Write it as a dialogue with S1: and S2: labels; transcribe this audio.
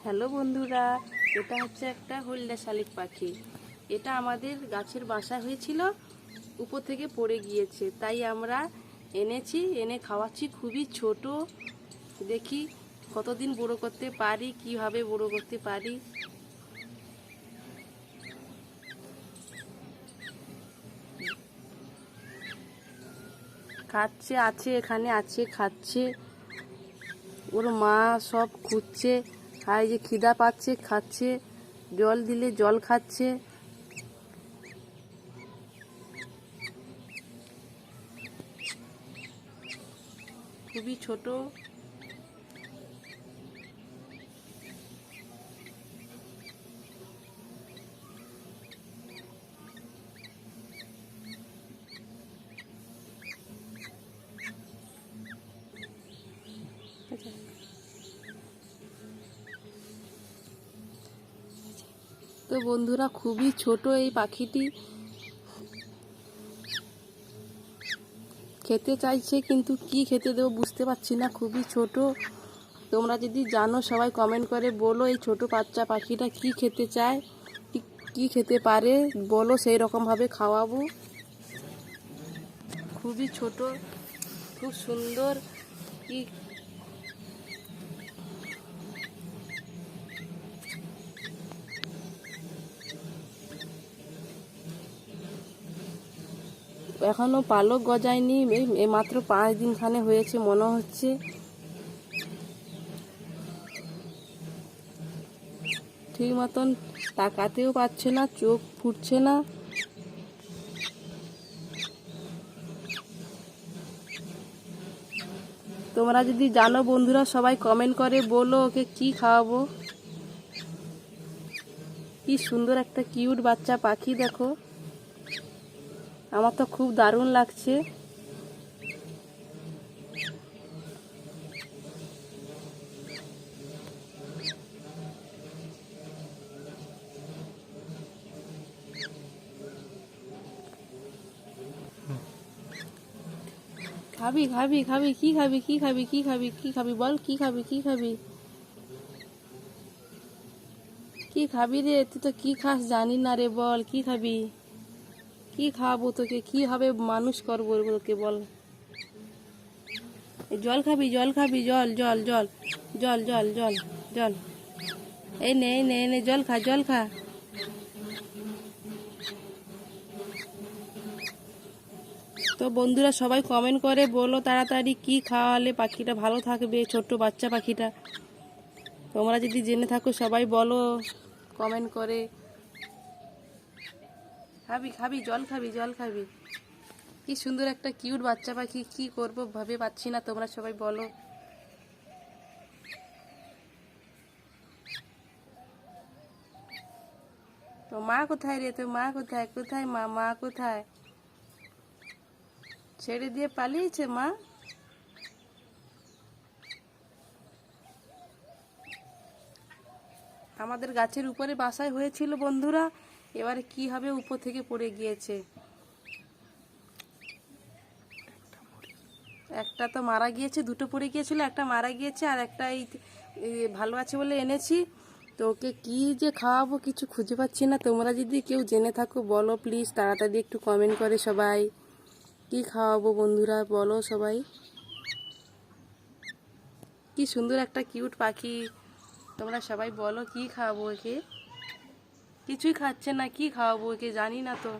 S1: Hello বন্ধুরা, এটা হচ্ছে একটা হলদে শালিক পাখি। এটা আমাদের গাছের বাসা হয়েছিল, উপর থেকে পড়ে গিয়েছে, তাই আমরা এনেছি, এনে খাওয়াচ্ছি। খুবই ছোট, দেখি কতদিন বড় করতে পারি, কিভাবে বড় করতে পারি। খাচ্ছে, আছে এখানে আছে, খাচ্ছে। ওর মা সব খুঁজছে, আর যে খিদা পাচ্ছে খাচ্ছে, জল দিলে জল খাচ্ছে। খুবই ছোট। তো বন্ধুরা, খুবই ছোট এই পাখিটি, খেতে চাইছে কিন্তু কি খেতে দেবো বুঝতে পারছি না, খুবই ছোট। তোমরা যদি জানো সবাই কমেন্ট করে বলো, এই ছোট বাচ্চা পাখিটা কি খেতে চায়, কি খেতে পারে বলো, সেই রকমভাবে খাওয়াবো। খুবই ছোট, খুব সুন্দর। কি এখনো পালক গজায়নি, এই মাত্র 5 দিন খানে হয়েছে মনে হচ্ছে। ঠিক মতন তাকাতেও পারছে না, চোখ ফুটছে না। তোমরা যদি জানো বন্ধুরা সবাই কমেন্ট করে বলো, ওকে কি খাওয়াবো। কি সুন্দর একটা কিউট বাচ্চা পাখি, দেখো, আমার তো খুব দারুণ লাগছে। খাবি খাবি খাবি কি খাবি, কি খাবি, কি খাবি, কি খাবি বল, কি খাবি, কি খাবি, কি খাবি রে? তুই তো কি খাস জানি না রে, বল কি খাবি। কি খাওয়াবো তোকে, কিভাবে মানুষ করবো তোকে বল। জল খাবি, জল খাবি, জল জল জল জল জল জল জল। এই নে এই নে এই নে, জল খা, জল খা। তো বন্ধুরা সবাই কমেন্ট করে বলো তাড়াতাড়ি, কি খাওয়ালে পাখিটা ভালো থাকবে, ছোট্ট বাচ্চা পাখিটা। তোমরা যদি জেনে থাকো সবাই বলো কমেন্ট করে। খাবি খাবি, জল খাবি, জল খাবি। কি সুন্দর একটা কিউট বাচ্চা পাখি, কি করব ভাবে পাচ্ছি না, তোমরা সবাই বলো। তো মা কোথায় রে, তো মা কোথায়, কোথায় মা, মা কোথায়? ছেড়ে দিয়ে পালিয়েছে মা। আমাদের গাছের উপরে বাসায় হয়েছিল বন্ধুরা, এবারে কি হবে, উপর থেকে পড়ে গিয়েছে। একটা তো মারা গিয়েছে, দুটো পড়ে গিয়েছিল, একটা মারা গিয়েছে, আর একটা এই ভালো আছে বলে এনেছি। তো ওকে কি যে খাওয়াবো কিছু খুঁজে পাচ্ছি না। তোমরা যদি কেউ জেনে থাকো বলো প্লিজ, তাড়াতাড়ি একটু কমেন্ট করে সবাই। কি খাওয়াবো বন্ধুরা বলো সবাই। কি সুন্দর একটা কিউট পাখি, তোমরা সবাই বলো কি খাওয়াবো একে। কিছুই খাচ্ছে না, কি খাওয়াবো একে জানি না তো।